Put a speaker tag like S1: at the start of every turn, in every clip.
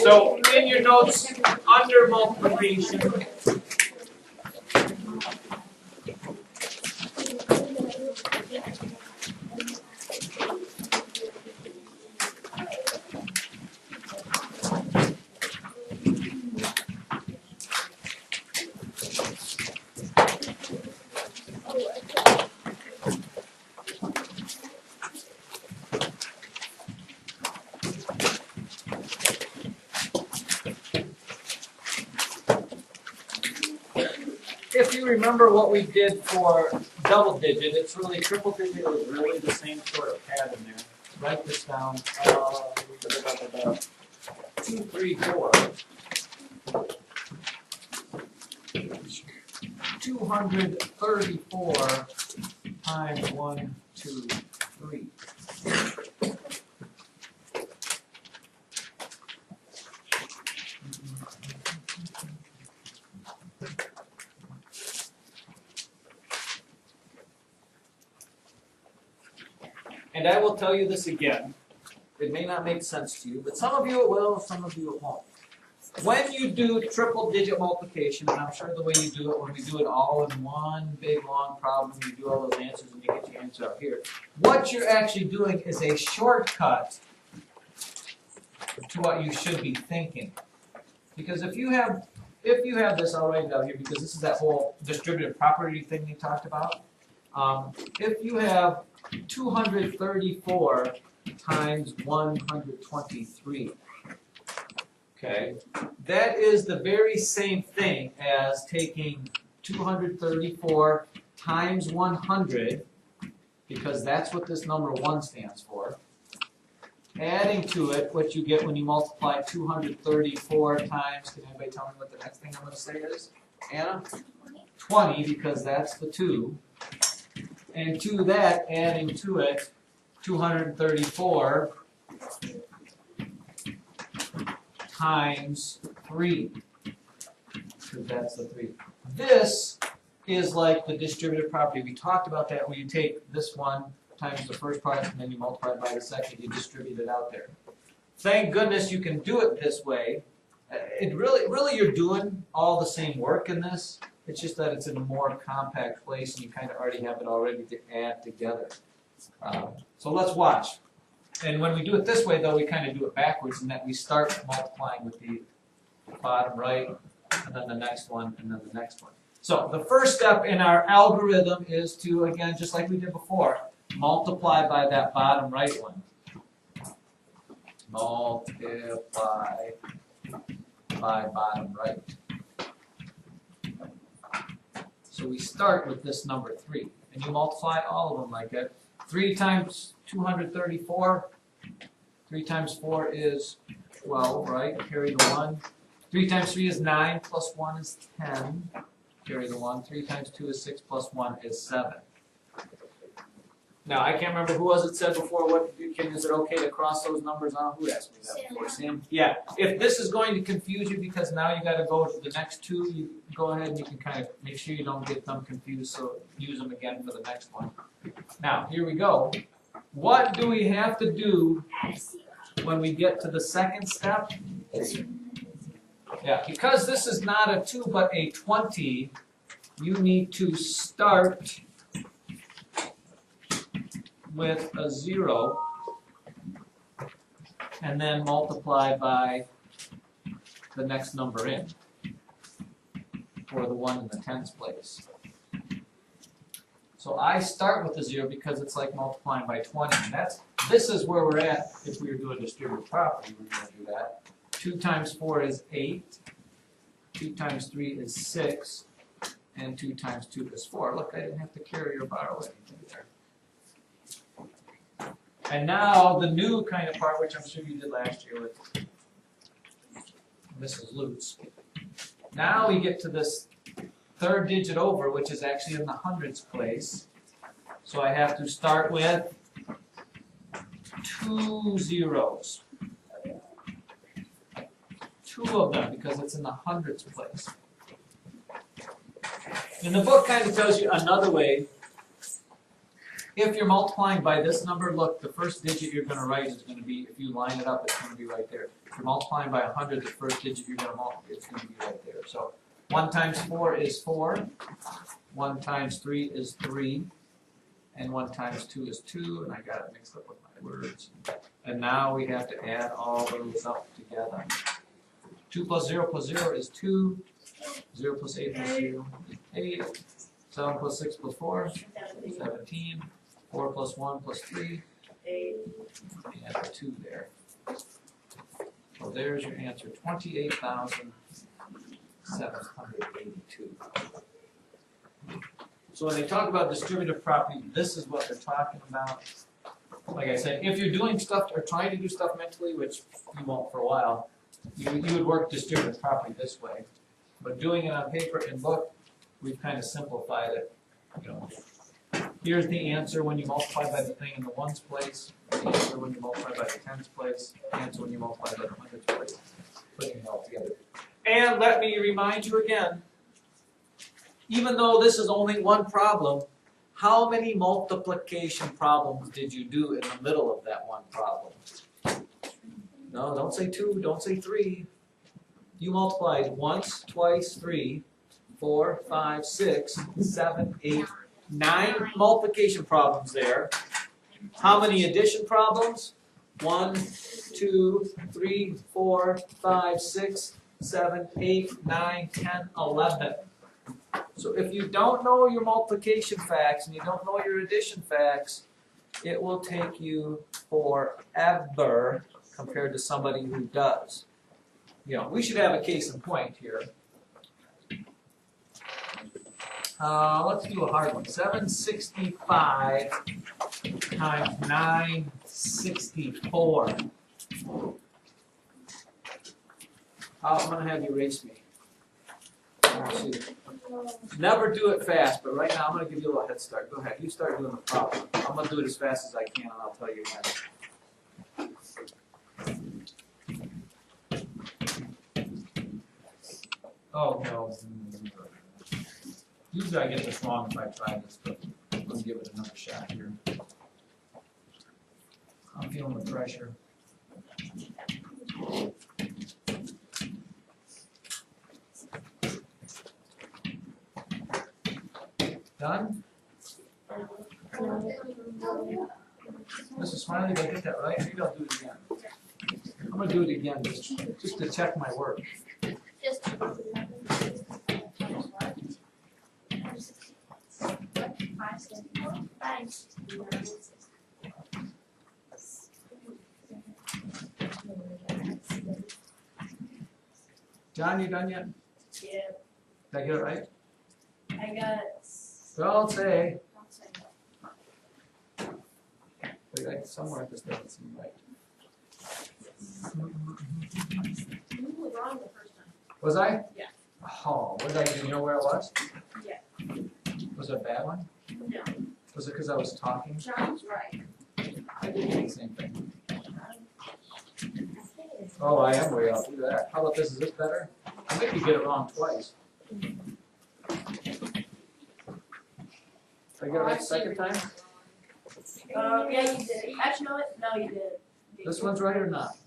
S1: So in your notes, under multiplication, if you remember what we did for double digit, it's really triple digit is really the same sort of pattern there. Write this down. 2, 3, 4. 234 times 1, 2, 3. And I will tell you this again. It may not make sense to you, but some of you it will, some of you it won't. When you do triple digit multiplication, and I'm sure the way you do it, when we do it all in one big long problem, you do all those answers and you get your answer up here. What you're actually doing is a shortcut to what you should be thinking. Because if you have this, I'll write it out here because this is that whole distributive property thing we talked about. If you have 234 times 123, okay, that is the very same thing as taking 234 times 100, because that's what this number 1 stands for, adding to it what you get when you multiply 234 times, can anybody tell me what the next thing I'm going to say is? Anna? 20, because that's the 2. And to that, adding to it 234 times 3, because that's the 3. This is like the distributive property. We talked about that where you take this one times the first product and then you multiply it by the second, you distribute it out there. Thank goodness you can do it this way. It really you're doing all the same work in this. It's just that it's in a more compact place and you kind of already have it already to add together. So let's watch. And when we do it this way, though, we kind of do it backwards in that we start multiplying with the bottom right, and then the next one, and then the next one. So the first step in our algorithm is to, again, just like we did before, multiply by that bottom right one. Multiply by bottom right. So we start with this number 3, and you multiply all of them like that. 3 times 234, 3 times 4 is 12, right? Carry the 1. 3 times 3 is 9, plus 1 is 10. Carry the 1. 3 times 2 is 6, plus 1 is 7. Now, I can't remember who was it said before, is it okay to cross those numbers on? Who asked me that before? Sam? Yeah. If this is going to confuse you because now you got to go to the next 2, you go ahead and you can kind of make sure you don't get them confused, so use them again for the next one. Now, here we go. What do we have to do when we get to the second step? Yeah, because this is not a 2 but a 20, you need to start with a 0 and then multiply by the next number in, or the one in the tens place. So I start with a 0 because it's like multiplying by 20. And this is where we're at if we were doing distributive property. We're going to do that. 2 times 4 is 8. 2 times 3 is 6. And 2 times 2 is 4. Look, I didn't have to carry or borrow anything there. And now the new kind of part, which I'm sure you did last year with Mrs. Lutz. Now we get to this third digit over, which is actually in the hundreds place. So I have to start with 2 zeros. 2 of them, because it's in the hundreds place. And the book kind of tells you another way. If you're multiplying by this number, look, the first digit you're going to write is going to be, if you line it up, it's going to be right there. If you're multiplying by 100, the first digit you're going to multiply, it's going to be right there. So 1 times 4 is 4, 1 times 3 is 3, and 1 times 2 is 2, and I got it mixed up with my words. And now we have to add all those up together. 2 plus 0 is 2, 0 plus 8 plus 0 is 8, 7 plus 6 plus 4, 17, 4 plus 1 plus 3, and a 2 there. So there's your answer, 28,782. So when they talk about distributive property, this is what they're talking about. Like I said, if you're doing stuff or trying to do stuff mentally, which you won't for a while, you would work distributive property this way. But doing it on paper and book, we've kind of simplified it. You know, here's the answer when you multiply by the thing in the ones place, the answer when you multiply by the tens place, the answer when you multiply by the hundreds place, putting it all together. And let me remind you again, even though this is only one problem, how many multiplication problems did you do in the middle of that one problem? No, don't say 2, don't say 3. You multiplied once, twice, 3, 4, 5, 6, 7, 8, 9 multiplication problems there. How many addition problems? 1, 2, 3, 4, 5, 6, 7, 8, 9, 10, 11. So if you don't know your multiplication facts and you don't know your addition facts, it will take you forever compared to somebody who does. You know, we should have a case in point here. Let's do a hard one. 765 times 964. I'm going to have you erase me. Let's see. Never do it fast, but right now I'm going to give you a little head start. Go ahead. You start doing the problem. I'm going to do it as fast as I can, and I'll tell you when. Oh, no. Usually I get this wrong if I try this, but I'm going to give it another shot here. I'm feeling the pressure. Done? Mrs. Smiley, did I get that right? Maybe I'll do it again. I'm going to do it again just to check my work. John, you done yet?
S2: Yeah.
S1: Did I get it right?
S2: I got it.
S1: Don't say. Wait, somewhere this doesn't seem right.
S2: You were wrong the first time.
S1: Was I?
S2: Yeah.
S1: Oh, what did I do? You know where it was?
S2: Yeah.
S1: Was it a bad one?
S2: No.
S1: Was it because I was talking?
S2: John's right.
S1: I did the same thing. Oh, I am way off. Do that. How about this? Is this better? I think you get it wrong twice. Did I get it right the second time?
S2: Yeah, you did. Actually, no, no, you did.
S1: This one's right or not?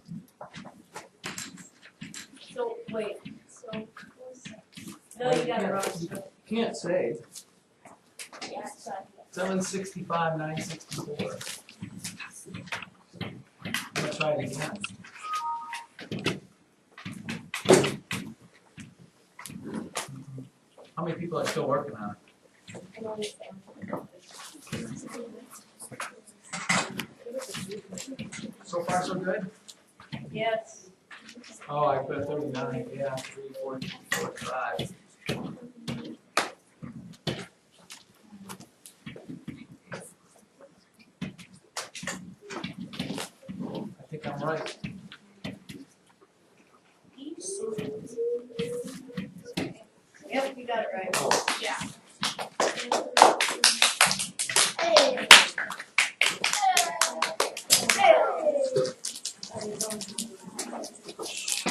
S2: So, wait. So, no, you got it wrong.
S1: You can't say.
S2: Yeah, sorry.
S1: 765, 964. I'm going to try it again. How many people are still working on it? So far, so good?
S2: Yes.
S1: Oh, I put 39. Yeah, 3, 4, 4, 5. I think I'm right.
S2: Yep, you got it right.
S1: Oh.
S2: Yeah.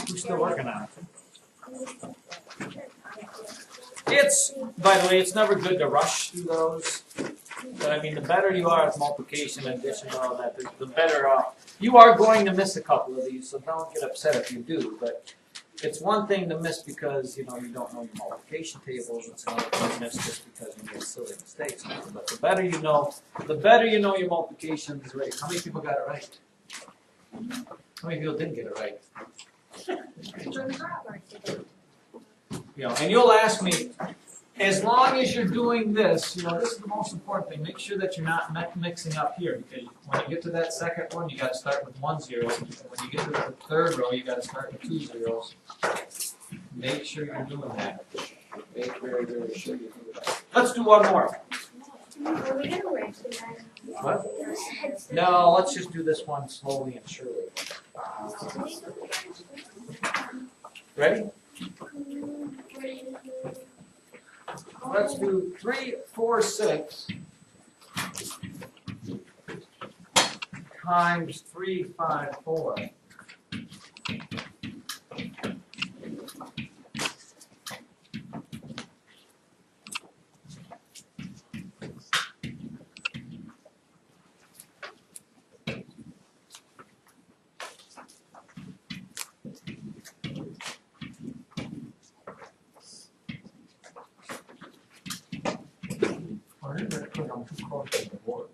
S1: Who's still working on it? It's, by the way, it's never good to rush through those. But I mean, the better you are at multiplication, addition, and all that, the better off. You are going to miss a couple of these, so don't get upset if you do, but it's one thing to miss because, you know, you don't know your multiplication tables. It's another thing to miss just because you make silly mistakes. But the better you know your multiplications rate. How many people got it right? How many people didn't get it right? You know, and you'll ask me, as long as you're doing this, you know, this is the most important thing. Make sure that you're not mixing up here, because when you get to that second one, you got to start with 1 0. And when you get to the third row, you got to start with 2 zeros. Make sure you're doing that. Make very, very sure you do that. Let's do one more. What? No, let's just do this one slowly and surely. Ready? Let's do 3, 4, 6 times 3, 5, 4. I'm too close to the board.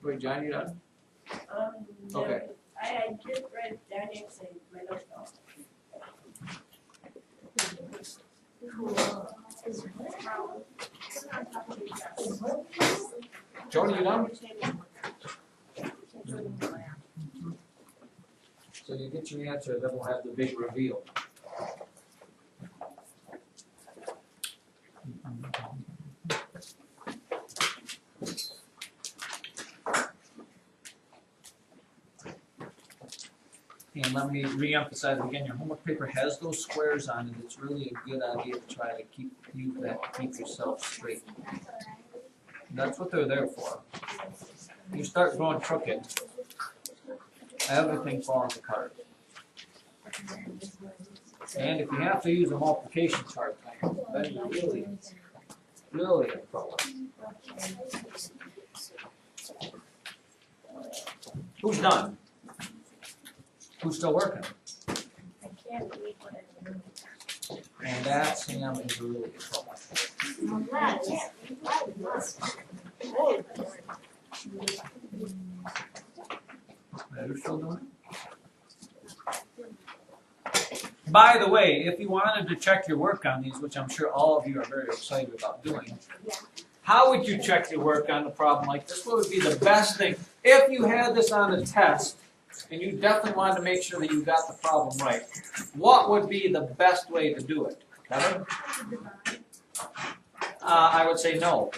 S1: Wait, John, you done?
S2: No.
S1: Okay.
S2: I did write it down here, so my notes don't.
S1: Jody, you done? So you get your answer, then we'll have the big reveal. And let me re-emphasize again, your homework paper has those squares on it. It's really a good idea to try to keep yourself straight. That's what they're there for. You start going crooked, everything falls apart. And if you have to use a multiplication chart, then you're really in trouble. Who's done? Who's still working?
S2: I can't read what I'm doing.
S1: And that Sam is really in trouble. You're still doing it? By the way, if you wanted to check your work on these, which I'm sure all of you are very excited about doing, how would you check your work on a problem like this? What would be the best thing? If you had this on a test, and you definitely wanted to make sure that you got the problem right, what would be the best way to do it? Kevin? I would say no.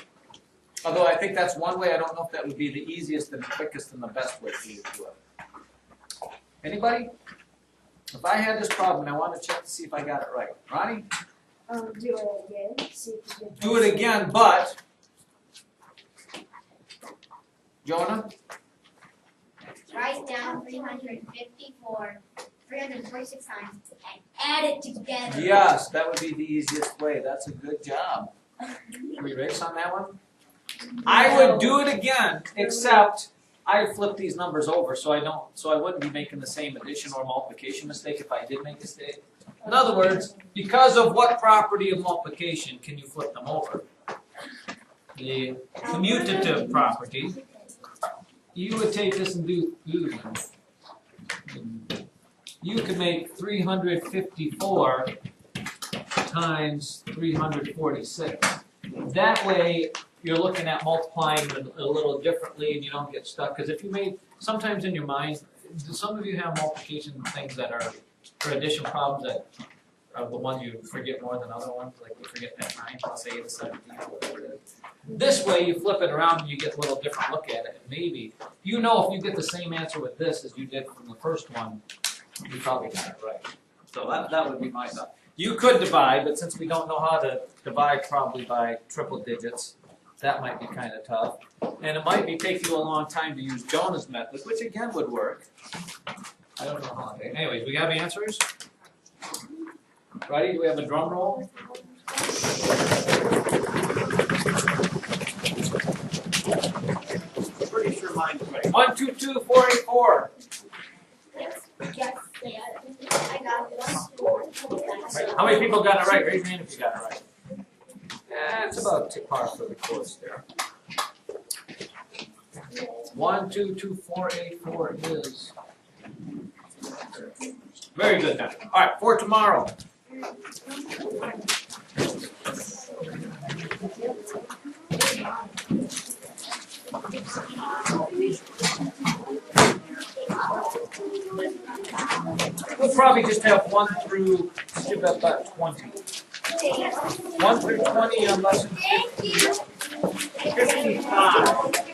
S1: Although I think that's one way. I don't know if that would be the easiest and the quickest and the best way for you to do it. Anybody? If I had this problem and I want to check to see if I got it right. Ronnie?
S2: Do it again. See if you can
S1: Do it again, but Jonah?
S3: Write down 346 times and add it together.
S1: Yes, that would be the easiest way. That's a good job. Can we race on that one? I would do it again, except I flip these numbers over so I wouldn't be making the same addition or multiplication mistake if I did make a mistake. In other words, because of what property of multiplication can you flip them over? The commutative property. You would take this and do, you could make 354 times 346. That way, you're looking at multiplying a little differently and you don't get stuck. Because if you made, sometimes in your mind, some of you have multiplication things that are, or addition problems that are the ones you forget more than other ones, like you forget that 9 plus 8 is 17, whatever it is. This way you flip it around and you get a little different look at it. And maybe, you know, if you get the same answer with this as you did from the first one, you probably got it right. So that would be my thought. You could divide, but since we don't know how to divide probably by triple digits, That might be kind of tough. And it might be take you a long time to use Jonah's method, which again would work. I don't know how. Anyways, we have answers? Ready? Do we have a drum roll? Pretty sure mine's right. 1, 2, 2, 4, 8, 4.
S3: Yes, I got it.
S1: Right. How many people got it right? Raise your hand if you got it right. That's about tip par for the course there. 1, 2, 2, 4, 8, 4 is. Very good then. All right, for tomorrow. We'll probably just have 1 through about 20. 1 through 20 on lesson 55.